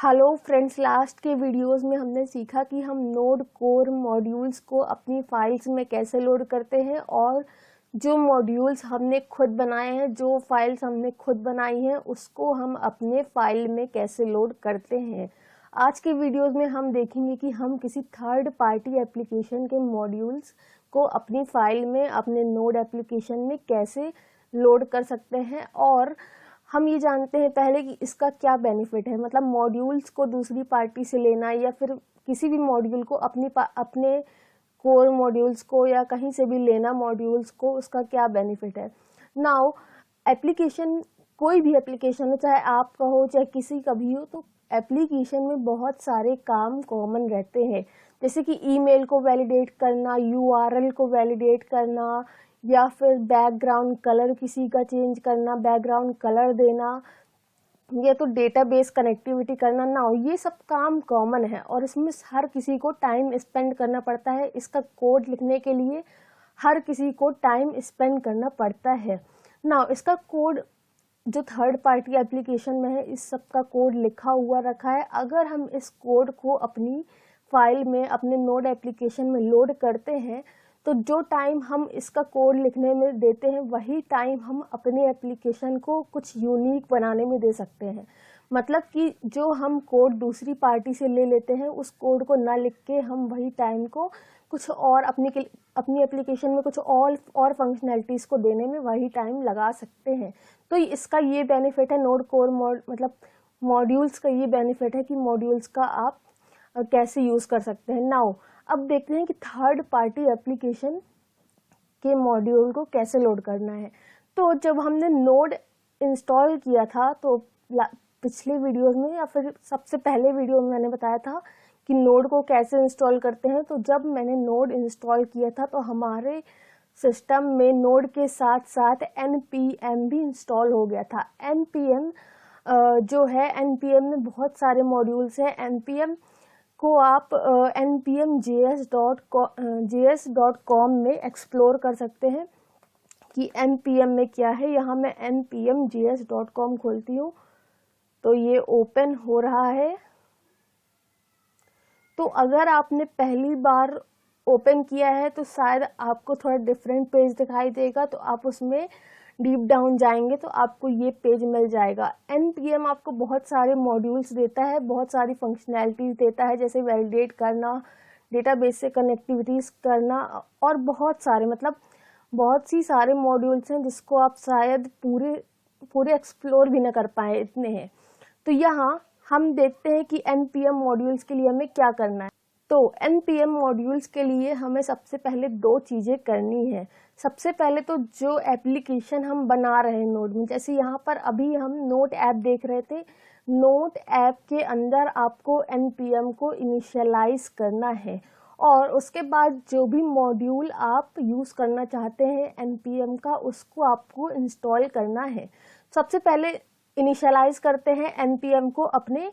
Hello friends, last के videos में हमने सीखा कि हम नोड कोर मॉड्यूल्स को अपनी फाइल्स में कैसे लोड करते हैं और जो मॉड्यूल्स हमने खुद बनाए हैं, जो फाइल्स हमने खुद बनाई हैं, उसको हम अपने फाइल में कैसे लोड करते हैं। आज के वीडियोस में हम देखेंगे कि हम किसी थर्ड पार्टी एप्लीकेशन के मॉड्यूल्स को अपनी फाइल में, अपने नोड एप्लीकेशन में कैसे लोड कर सकते हैं। और हम ये जानते हैं पहले कि इसका क्या बेनिफिट है, मतलब मॉड्यूल्स को दूसरी पार्टी से लेना या फिर किसी भी मॉड्यूल को अपने कोर मॉड्यूल्स को या कहीं से भी लेना मॉड्यूल्स को, उसका क्या बेनिफिट है। नाउ एप्लीकेशन, कोई भी एप्लीकेशन हो, चाहे आपका हो चाहे किसी का भी हो, तो एप्लीकेशन में बहुत सारे काम कॉमन रहते हैं, जैसे कि ईमेल को वैलिडेट करना, यूआरएल को वैलिडेट करना, या फिर बैकग्राउंड कलर किसी का चेंज करना, बैकग्राउंड कलर देना, या तो डेटाबेस कनेक्टिविटी करना। ना ये सब काम कॉमन है और इसमें हर किसी को टाइम स्पेंड करना पड़ता है। इसका कोड लिखने के लिए हर किसी को टाइम स्पेंड करना पड़ता है। ना इसका कोड जो थर्ड पार्टी एप्लीकेशन में है, इस सब का कोड लिखा हुआ रखा है। अगर हम इस कोड को अपनी फाइल में, अपने नोड एप्लीकेशन में लोड करते हैं, तो जो टाइम हम इसका कोड लिखने में देते हैं, वही टाइम हम अपने एप्लीकेशन को कुछ यूनिक बनाने में दे सकते हैं। मतलब कि जो हम कोड दूसरी पार्टी से ले लेते हैं, उस कोड को ना लिख के हम वही टाइम को कुछ और अपनी एप्लीकेशन में कुछ और फंक्शनैलिटीज को देने में वही टाइम लगा सकते हैं। तो इसका ये बेनिफिट है, नोड कोर मतलब मॉड्यूल्स का ये बेनिफिट है कि मॉड्यूल्स का आप कैसे यूज कर सकते हैं। नाउ अब देखते हैं कि थर्ड पार्टी एप्लीकेशन के मॉड्यूल को कैसे लोड करना है। तो जब हमने नोड इंस्टॉल किया था, तो पिछले वीडियोस में या फिर सबसे पहले वीडियो में मैंने बताया था कि नोड को कैसे इंस्टॉल करते हैं। तो जब मैंने नोड इंस्टॉल किया था, तो हमारे सिस्टम में नोड के साथ साथ npm भी इंस्टॉल हो गया था। npm जो है, npm में बहुत सारे मॉड्यूल्स हैं। npm को आप npm.js.com में एक्सप्लोर कर सकते हैं कि npm में क्या है। यहाँ मैं npm.js.com खोलती हूँ तो ये ओपन हो रहा है। तो अगर आपने पहली बार ओपन किया है तो शायद आपको थोड़ा डिफरेंट पेज दिखाई देगा, तो आप उसमें डीप डाउन जाएंगे तो आपको ये पेज मिल जाएगा। npm आपको बहुत सारे मॉड्यूल्स देता है, बहुत सारी फंक्शनैलिटीज देता है, जैसे वैलिडेट करना, डेटाबेस से कनेक्टिविटीज करना, और बहुत सारे, मतलब बहुत सी सारे मॉड्यूल्स हैं जिसको आप शायद पूरे एक्सप्लोर भी ना कर पाए, इतने हैं। तो यहाँ हम देखते हैं कि npm मॉड्यूल्स के लिए हमें क्या करना है। तो npm मॉड्यूल्स के लिए हमें सबसे पहले दो चीज़ें करनी है। सबसे पहले तो जो एप्लीकेशन हम बना रहे हैं नोड में, जैसे यहाँ पर अभी हम नोट ऐप देख रहे थे, नोट ऐप के अंदर आपको npm को इनिशियलाइज करना है और उसके बाद जो भी मॉड्यूल आप यूज़ करना चाहते हैं npm का, उसको आपको इंस्टॉल करना है। सबसे पहले इनिशियलाइज करते हैं npm को अपने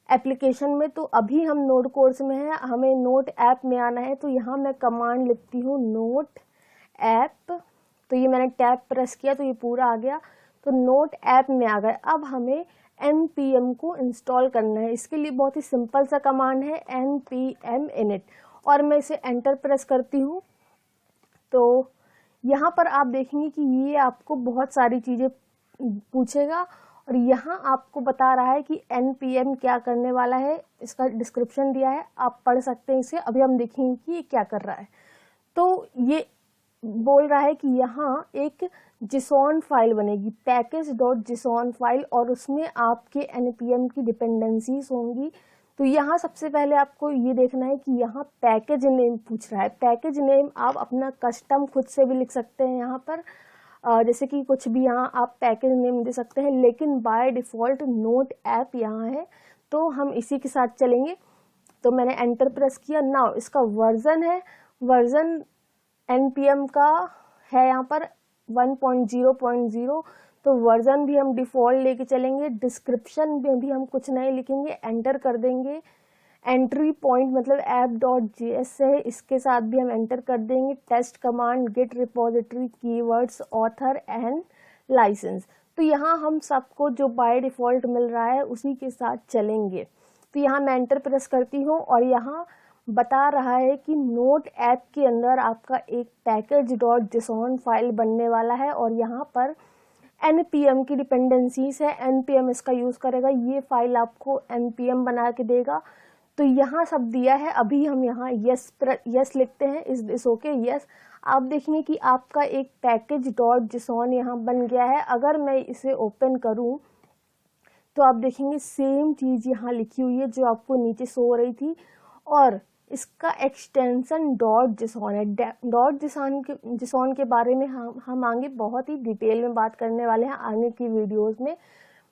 एप्लीकेशन में। तो अभी हम नोड कोर्स में है, हमें नोट ऐप में आना है। तो यहाँ मैं कमांड लिखती हूँ नोट ऐप, तो ये मैंने टैब प्रेस किया तो ये पूरा आ गया। तो नोट ऐप में आ गए। अब हमें npm को इंस्टॉल करना है। इसके लिए बहुत ही सिंपल सा कमांड है npm init, और मैं इसे एंटर प्रेस करती हूँ। तो यहाँ पर आप देखेंगे कि ये आपको बहुत सारी चीज़ें पूछेगा और यहाँ आपको बता रहा है कि npm क्या करने वाला है। इसका डिस्क्रिप्शन दिया है, आप पढ़ सकते हैं इसे। अभी हम देखेंगे कि ये क्या कर रहा है। तो ये बोल रहा है कि यहाँ एक JSON फाइल बनेगी, package.json फाइल, और उसमें आपके npm की डिपेंडेंसीज होंगी। तो यहाँ सबसे पहले आपको ये देखना है कि यहाँ पैकेज नेम पूछ रहा है। पैकेज नेम आप अपना कस्टम खुद से भी लिख सकते हैं यहाँ पर, जैसे कि कुछ भी यहाँ आप पैकेज नेम दे सकते हैं, लेकिन बाय डिफ़ॉल्ट नोट ऐप यहाँ है तो हम इसी के साथ चलेंगे। तो मैंने एंटर प्रेस किया। नाउ इसका वर्जन है, वर्जन npm का है यहाँ पर 1.0.0, तो वर्जन भी हम डिफ़ॉल्ट लेके चलेंगे। डिस्क्रिप्शन में भी हम कुछ नहीं लिखेंगे, एंटर कर देंगे। एंट्री पॉइंट मतलब app.js है, इसके साथ भी हम एंटर कर देंगे। Test command, git repository, keywords, author and license. तो यहाँ हम सबको जो बाय डिफ़ॉल्ट मिल रहा है उसी के साथ चलेंगे। तो यहाँ मैं एंटर प्रेस करती हूँ और यहाँ बता रहा है कि नोट ऐप के अंदर आपका एक package.json फाइल बनने वाला है और यहाँ पर npm की डिपेंडेंसीज है, npm इसका यूज़ करेगा, ये फाइल आपको npm बना के देगा। तो यहाँ सब दिया है। अभी हम यहाँ यस लिखते हैं, इज दिस ओके, यस। आप देखेंगे कि आपका एक package.json यहाँ बन गया है। अगर मैं इसे ओपन करूँ तो आप देखेंगे सेम चीज़ यहाँ लिखी हुई है जो आपको नीचे शो हो रही थी, और इसका एक्सटेंशन .json है। .json के बारे में हम आगे बहुत ही डिटेल में बात करने वाले हैं, आगे की वीडियोस में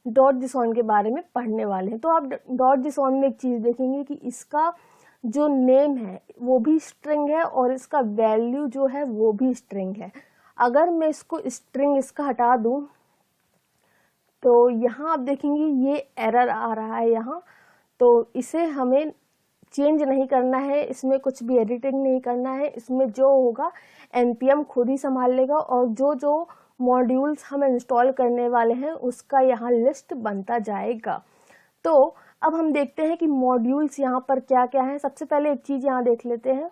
.json के बारे में पढ़ने वाले हैं। तो आप .json में एक चीज़ देखेंगे कि इसका जो नेम है वो भी स्ट्रिंग है और इसका वैल्यू जो है वो भी स्ट्रिंग है। अगर मैं इसको स्ट्रिंग इसका हटा दूं तो यहाँ आप देखेंगे ये एरर आ रहा है यहाँ, तो इसे हमें चेंज नहीं करना है, इसमें कुछ भी एडिटिंग नहीं करना है। इसमें जो होगा npm खुद ही संभाल लेगा और जो जो मॉड्यूल्स हम इंस्टॉल करने वाले हैं उसका यहाँ लिस्ट बनता जाएगा। तो अब हम देखते हैं कि मॉड्यूल्स यहाँ पर क्या क्या हैं। सबसे पहले एक चीज़ यहाँ देख लेते हैं।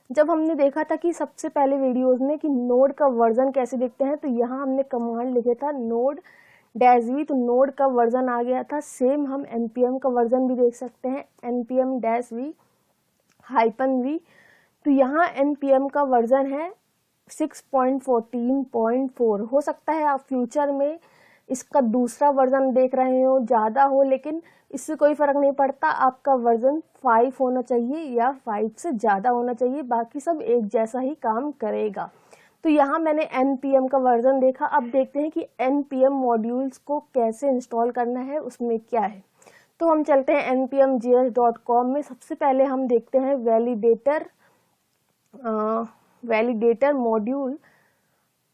जब हमने देखा था कि सबसे पहले वीडियोस में कि नोड का वर्जन कैसे देखते हैं, तो यहाँ हमने कमांड लिखे था नोड -v, तो नोड का वर्जन आ गया था। सेम हम npm का वर्जन भी देख सकते हैं, npm -v-v। तो यहाँ npm का वर्जन है 6.14.4। हो सकता है आप फ्यूचर में इसका दूसरा वर्जन देख रहे हो, ज़्यादा हो, लेकिन इससे कोई फ़र्क नहीं पड़ता। आपका वर्जन 5 होना चाहिए या 5 से ज़्यादा होना चाहिए, बाकी सब एक जैसा ही काम करेगा। तो यहाँ मैंने npm का वर्जन देखा। अब देखते हैं कि npm मॉड्यूल्स को कैसे इंस्टॉल करना है, उसमें क्या है। तो हम चलते हैं npmjs.com में। सबसे पहले हम देखते हैं वैलिडेटर मॉड्यूल।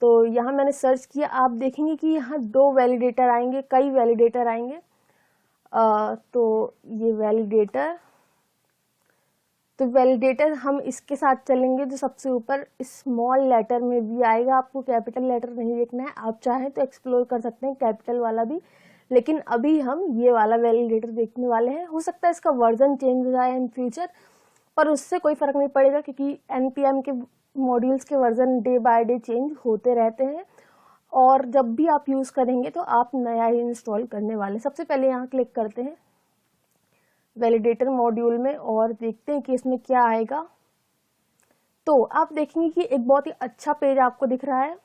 तो यहाँ मैंने सर्च किया, आप देखेंगे कि यहाँ 2 वैलिडेटर आएंगे, कई वैलिडेटर आएंगे। तो ये वैलिडेटर हम इसके साथ चलेंगे जो सबसे ऊपर स्मॉल लेटर में भी आएगा। आपको कैपिटल लेटर नहीं देखना है, आप चाहें तो एक्सप्लोर कर सकते हैं कैपिटल वाला भी, लेकिन अभी हम ये वाला वैलिडेटर देखने वाले हैं। हो सकता है इसका वर्जन चेंज हो जाए इन फ्यूचर, पर उससे कोई फर्क नहीं पड़ेगा क्योंकि npm के मॉड्यूल्स के version day by day change होते रहते हैं और जब भी आप यूज़ करेंगे तो आप नया ही इंस्टॉल करने वाले। सबसे पहले यहाँ क्लिक करते हैं वैलिडेटर मॉड्यूल में और देखते हैं कि इसमें क्या आएगा। तो आप देखेंगे कि एक बहुत ही अच्छा पेज आपको दिख रहा है।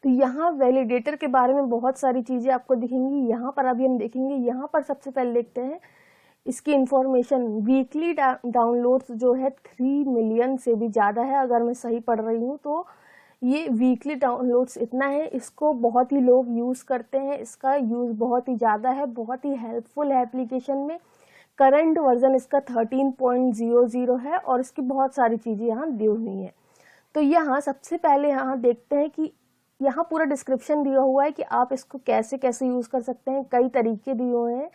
तो यहाँ वैलिडेटर के बारे में बहुत सारी चीज़ें आपको दिखेंगी। यहाँ पर अभी हम देखेंगे, यहाँ पर सबसे पहले देखते हैं इसकी इंफॉर्मेशन। वीकली डाउनलोड्स जो है 3 मिलियन से भी ज़्यादा है, अगर मैं सही पढ़ रही हूँ तो ये वीकली डाउनलोड्स इतना है। इसको बहुत ही लोग यूज़ करते हैं, इसका यूज़ बहुत ही ज़्यादा है, बहुत ही हेल्पफुल है एप्लीकेशन में। करंट वर्जन इसका 13.00 है और इसकी बहुत सारी चीज़ें यहाँ दी हुई हैं। तो यहाँ सबसे पहले यहाँ देखते हैं कि यहाँ पूरा डिस्क्रिप्शन दिया हुआ है कि आप इसको कैसे कैसे यूज़ कर सकते हैं, कई तरीके दिए हुए हैं।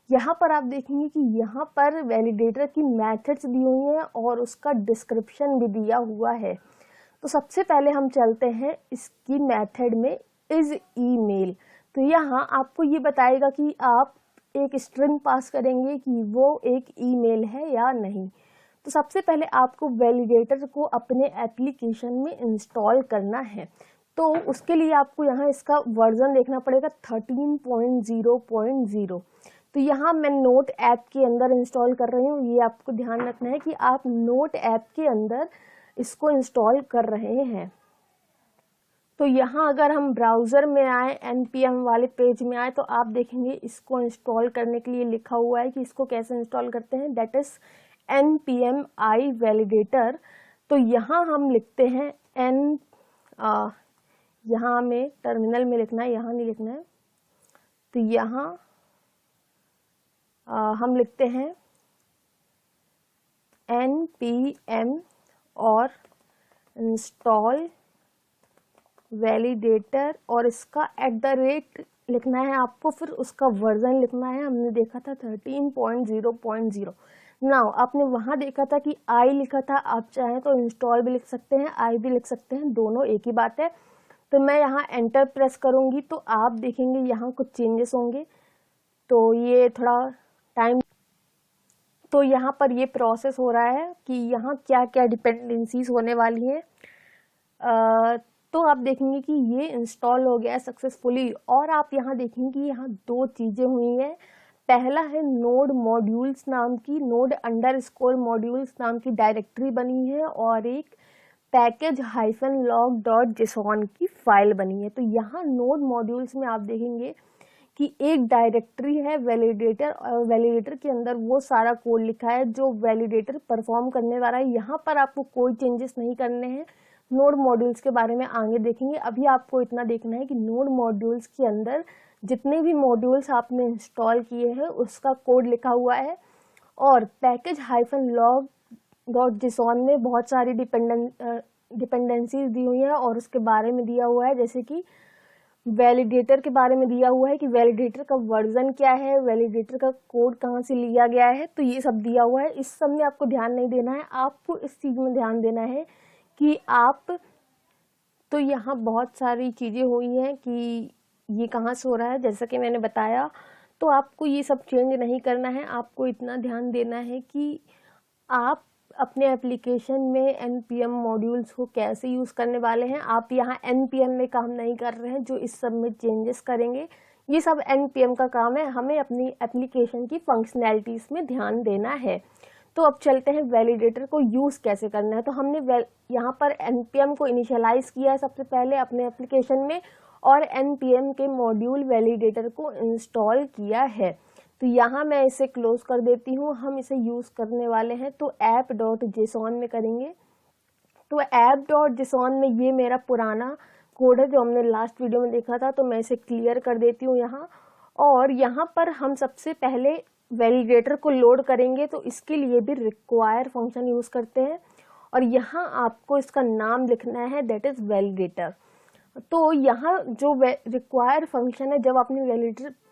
यहाँ पर आप देखेंगे कि यहाँ पर वैलिडेटर की मेथड्स दी हुई हैं और उसका डिस्क्रिप्शन भी दिया हुआ है। तो सबसे पहले हम चलते हैं इसकी मेथड में, इज ईमेल। तो यहाँ आपको ये बताएगा कि आप एक स्ट्रिंग पास करेंगे कि वो एक ईमेल है या नहीं। तो सबसे पहले आपको वैलिडेटर को अपने एप्लीकेशन में इंस्टॉल करना है। तो उसके लिए आपको यहाँ इसका वर्जन देखना पड़ेगा 13.0.0। तो यहाँ मैं नोट ऐप के अंदर इंस्टॉल कर रही हूँ। ये आपको ध्यान रखना है कि आप नोट ऐप के अंदर इसको इंस्टॉल कर रहे हैं। तो यहाँ अगर हम ब्राउज़र में आए, npm वाले पेज में आए, तो आप देखेंगे इसको इंस्टॉल करने के लिए लिखा हुआ है कि इसको कैसे इंस्टॉल करते हैं, that is npm i validator. तो यहाँ हम लिखते हैं यहाँ हमें टर्मिनल में लिखना है, यहाँ नहीं लिखना है। तो यहाँ हम लिखते हैं npm और इंस्टॉल वैलिडेटर और इसका @ लिखना है आपको, फिर उसका वर्जन लिखना है। हमने देखा था 13.0.0। नाउ आपने वहाँ देखा था कि आई लिखा था, आप चाहें तो इंस्टॉल भी लिख सकते हैं, आई भी लिख सकते हैं, दोनों एक ही बात है। तो मैं यहाँ एंटर प्रेस करूँगी तो आप देखेंगे यहाँ कुछ चेंजेस होंगे। तो ये थोड़ा टाइम तो यहाँ पर ये प्रोसेस हो रहा है कि यहाँ क्या क्या डिपेंडेंसीज होने वाली हैं। तो आप देखेंगे कि ये इंस्टॉल हो गया है सक्सेसफुली, और आप यहाँ देखेंगे कि यहाँ दो चीज़ें हुई हैं। पहला है नोड मॉड्यूल्स नाम की, नोड अंडरस्कोर मॉड्यूल्स नाम की डायरेक्टरी बनी है, और एक package-log.json की फाइल बनी है। तो यहाँ नोड मॉड्यूल्स में आप देखेंगे कि एक डायरेक्टरी है वैलिडेटर, और वैलिडेटर के अंदर वो सारा कोड लिखा है जो वैलिडेटर परफॉर्म करने वाला है। यहाँ पर आपको कोई चेंजेस नहीं करने हैं। नोड मॉड्यूल्स के बारे में आगे देखेंगे। अभी आपको इतना देखना है कि नोड मॉड्यूल्स के अंदर जितने भी मॉड्यूल्स आपने इंस्टॉल किए हैं उसका कोड लिखा हुआ है, और package-log.json में बहुत सारी डिपेंडेंसीज दी हुई हैं और उसके बारे में दिया हुआ है, जैसे कि वैलिडेटर के बारे में दिया हुआ है कि वैलिडेटर का वर्जन क्या है, वैलिडेटर का कोड कहाँ से लिया गया है, तो ये सब दिया हुआ है। इस सब में आपको ध्यान नहीं देना है, आपको इस चीज़ में ध्यान देना है कि आप, तो यहाँ बहुत सारी चीज़ें हुई हैं कि ये कहाँ से हो रहा है, जैसा कि मैंने बताया। तो आपको ये सब चेंज नहीं करना है, आपको इतना ध्यान देना है कि आप अपने एप्लीकेशन में npm मॉड्यूल्स को कैसे यूज़ करने वाले हैं। आप यहाँ npm में काम नहीं कर रहे हैं जो इस सब में चेंजेस करेंगे, ये सब npm का काम है। हमें अपनी एप्लीकेशन की फंक्शनैलिटीज़ में ध्यान देना है। तो अब चलते हैं वैलिडेटर को यूज़ कैसे करना है। तो हमने यहाँ पर npm को इनिशियलाइज किया है सबसे पहले अपने एप्लीकेशन में, और npm के मॉड्यूल वैलिडेटर को इंस्टॉल किया है। तो यहाँ मैं इसे क्लोज कर देती हूँ। हम इसे यूज़ करने वाले हैं तो app.json में करेंगे। तो app.json में ये मेरा पुराना कोड है जो हमने लास्ट वीडियो में देखा था, तो मैं इसे क्लियर कर देती हूँ यहाँ। और यहाँ पर हम सबसे पहले वैलिडेटर को लोड करेंगे, तो इसके लिए भी रिक्वायर फंक्शन यूज़ करते हैं, और यहाँ आपको इसका नाम लिखना है, दैट इज़ वैलिडेटर। तो यहाँ जो रिक्वायर फंक्शन है, जब आपने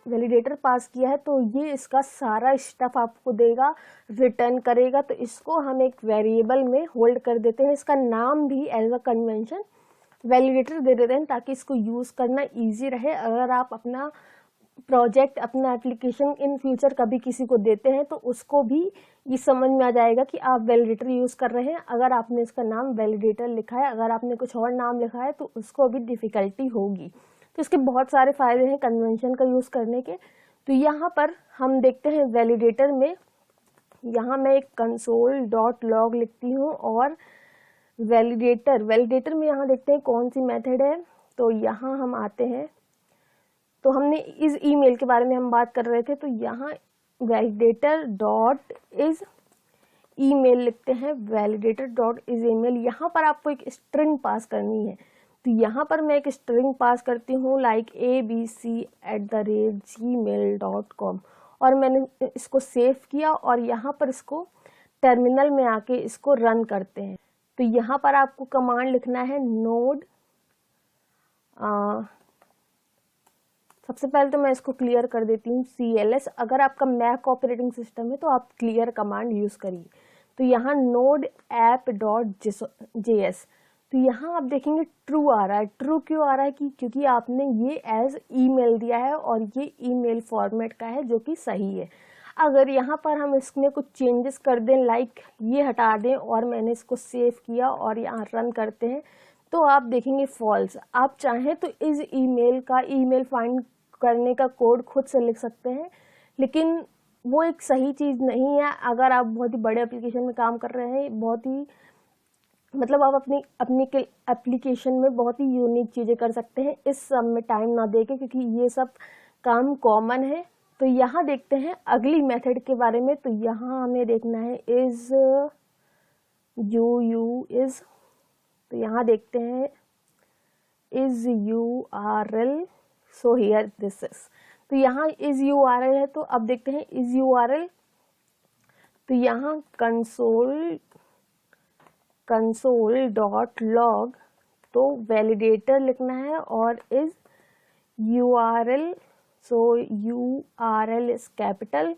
वैलिडेटर पास किया है तो ये इसका सारा स्टफ आपको देगा, रिटर्न करेगा। तो इसको हम एक वेरिएबल में होल्ड कर देते हैं, इसका नाम भी एज अ कन्वेंशन वैलिडेटर दे देते हैं ताकि इसको यूज़ करना इजी रहे। अगर आप अपना प्रोजेक्ट, अपना एप्लीकेशन इन फ्यूचर कभी किसी को देते हैं तो उसको भी ये समझ में आ जाएगा कि आप वैलिडेटर यूज़ कर रहे हैं। अगर आपने इसका नाम वैलिडेटर लिखा है, अगर आपने कुछ और नाम लिखा है तो उसको भी डिफ़िकल्टी होगी। तो इसके बहुत सारे फ़ायदे हैं कन्वेंशन का यूज़ करने के। तो यहाँ पर हम देखते हैं वैलिडेटर में, यहाँ मैं एक console.log लिखती हूँ, और वैलिडेटर में यहाँ देखते हैं कौन सी मेथड है। तो यहाँ हम आते हैं, तो हमने इस ईमेल के बारे में हम बात कर रहे थे, तो यहाँ वैलिडेटर डॉट इज ईमेल लिखते हैं, वैलिडेटर डॉट इज ईमेल। यहाँ पर आपको एक स्ट्रिंग पास करनी है, तो यहाँ पर मैं एक स्ट्रिंग पास करती हूँ लाइक abc@gmail.com, और मैंने इसको सेव किया, और यहाँ पर इसको टर्मिनल में आके इसको रन करते हैं। तो यहाँ पर आपको कमांड लिखना है नोड, सबसे पहले तो मैं इसको क्लियर कर देती हूँ cls। अगर आपका मैक ऑपरेटिंग सिस्टम है तो आप क्लियर कमांड यूज़ करिए। तो यहाँ नोड app.js, तो यहाँ आप देखेंगे ट्रू आ रहा है। ट्रू क्यों आ रहा है? क्योंकि आपने ये एज ईमेल दिया है और ये ईमेल फॉर्मेट का है जो कि सही है। अगर यहाँ पर हम इसमें कुछ चेंजेस कर दें, लाइक ये हटा दें, और मैंने इसको सेव किया और यहाँ रन करते हैं, तो आप देखेंगे फॉल्स। आप चाहें तो इस ईमेल का ईमेल फाइंड करने का कोड खुद से लिख सकते हैं, लेकिन वो एक सही चीज़ नहीं है। अगर आप बहुत ही बड़े एप्लीकेशन में काम कर रहे हैं, बहुत ही मतलब आप अपनी एप्लीकेशन में बहुत ही यूनिक चीज़ें कर सकते हैं, इस सब में टाइम ना देके, क्योंकि ये सब काम कॉमन है। तो यहाँ देखते हैं अगली मेथड के बारे में। तो यहाँ हमें देखना है इज इज, तो यहाँ देखते हैं is URL, so here this is. तो यहाँ इज URL है, तो अब देखते हैं इज URL। तो यहाँ console.log, तो वैलिडेटर लिखना है, और is URL, so URL is capital.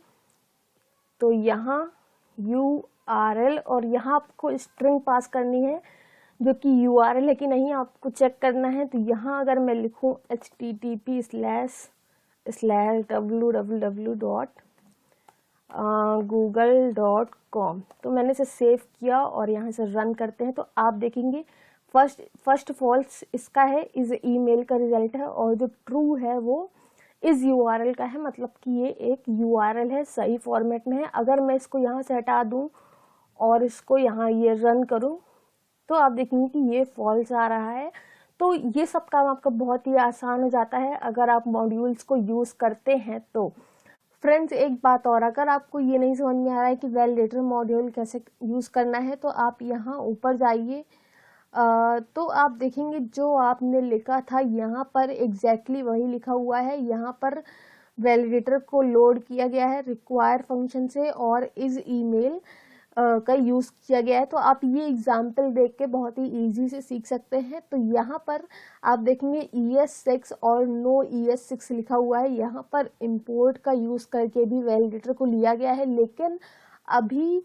तो यहाँ URL, और यहाँ आपको स्ट्रिंग पास करनी है जो कि URL है कि नहीं, आपको चेक करना है। तो यहाँ अगर मैं लिखूँ http//www. google.com। तो मैंने इसे सेव किया और यहाँ से रन करते हैं। तो आप देखेंगे फर्स्ट फॉल्स इसका है, इस ईमेल का रिजल्ट है, और जो ट्रू है वो इस यूआरएल का है, मतलब कि ये एक यूआरएल है, सही फॉर्मेट में है। अगर मैं इसको यहाँ से हटा दूँ और इसको यहाँ ये रन करूँ तो आप देखेंगे कि ये फॉल्स आ रहा है। तो ये सब काम आपका बहुत ही आसान हो जाता है अगर आप मॉड्यूल्स को यूज़ करते हैं तो। फ्रेंड्स, एक बात और, अगर आपको ये नहीं समझ में आ रहा है कि वैलिडेटर मॉड्यूल कैसे यूज़ करना है तो आप यहाँ ऊपर जाइए। तो आप देखेंगे जो आपने लिखा था यहाँ पर एग्जैक्टली वही लिखा हुआ है। यहाँ पर वैलिडेटर को लोड किया गया है रिक्वायर फंक्शन से और इस ईमेल का यूज़ किया गया है। तो आप ये एग्जाम्पल देख के बहुत ही इजी से सीख सकते हैं। तो यहाँ पर आप देखेंगे ES6 और नो ES6 लिखा हुआ है। यहाँ पर इंपोर्ट का यूज़ करके भी वैलिडेटर को लिया गया है, लेकिन अभी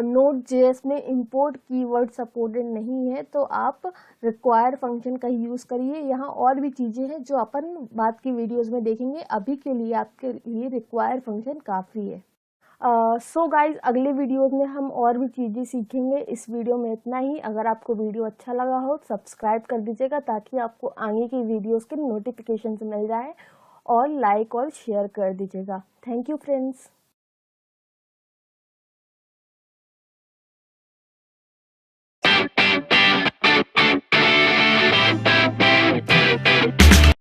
Node.js में इंपोर्ट कीवर्ड सपोर्टेड नहीं है, तो आप रिक्वायर फंक्शन का यूज़ करिए। यहाँ और भी चीज़ें हैं जो अपन बाद की वीडियोस में देखेंगे, अभी के लिए आपके लिए रिक्वायर फंक्शन काफ़ी है। सो गाइज, अगले वीडियोस में हम और भी चीज़ें सीखेंगे। इस वीडियो में इतना ही। अगर आपको वीडियो अच्छा लगा हो सब्सक्राइब कर दीजिएगा ताकि आपको आगे की वीडियोस के नोटिफिकेशन मिल जाए, और लाइक और शेयर कर दीजिएगा। Thank you friends.